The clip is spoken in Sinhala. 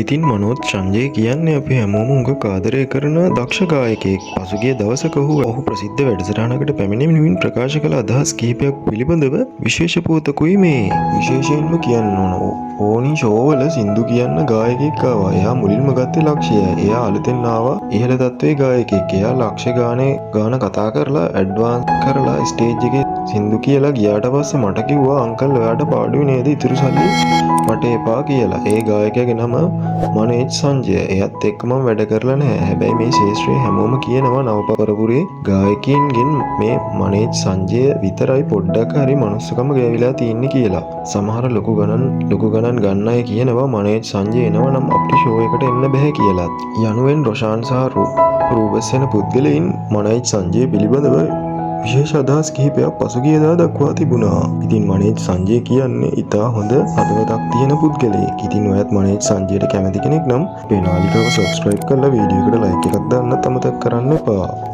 ඉතින් මනෝත් සංජය කියන්නේ අපි හැමෝම උඟ ආදරය කරන දක්ෂ ගායකයෙක්. පසුගිය දවසක ඔහු ප්‍රසිද්ධ වැඩසටහනකට පැමිණෙමින් ප්‍රකාශ කළ අදහස් කිහිපයක් පිළිබඳව විශේෂ පුවතකුයි මේ. විශේෂයෙන්ම කියන්න ඕන ඕනි ෂෝවල සින්දු කියන්න ගායකයෙක් ආවා. එයා මුලින්ම ගත්තේ ලක්ෂය. එයා අලුතෙන් ආවා ඉහළ තත්ත්වයේ ගායකයෙක්. එයා ලක්ෂ ගාන කතා කරලා ඇඩ්වාන්ස් කරලා ස්ටේජ් එකේ සින්දු කියලා ගියාට පස්සේ මට කිව්වා අංකල් ඔයාට පාඩුවේ නේද ඉතුරු සල්ලි මට එපා කියලා. ඒ ගායකයාගේ නම මනේජ් සංජය. එයත් එක්ක මම වැඩ කරලා නැහැ. හැබැයි මේ ශාස්ත්‍රයේ හැමෝම කියනවා නවපරපුරේ ගායකයින්ගෙන් මේ මනේජ් සංජය විතරයි පොඩ්ඩක් හරි මනුස්සකම ගෑවිලා තියෙන්නේ කියලා. සමහර ලොකු ගණන් ගන්න අය කියනවා මනේජ් සංජය එනවා නම් අපිට ෂෝ එකට එන්න බෑ කියලා. යනුවෙන් රොෂාන් සහ රූබස් වෙන පුද්ගලයින් මනේජ් සංජය පිළිබඳව විශේෂ අදහස් කිහිපයක් පසුගියදා දක්වා තිබුණා. ඉතින් මනේජ් සංජය කියන්නේ ඉතා හොඳ හදවතක් තියෙන පුද්ගලයෙක්. ඉතින් ඔයත් මනේජ් සංජයට කැමති කෙනෙක් නම් අපේ නාලිකාව සබ්ස්ක්‍රයිබ් කරලා වීඩියෝ එකට ලයික් එකක් දාන්නත් අමතක කරන්න එපා.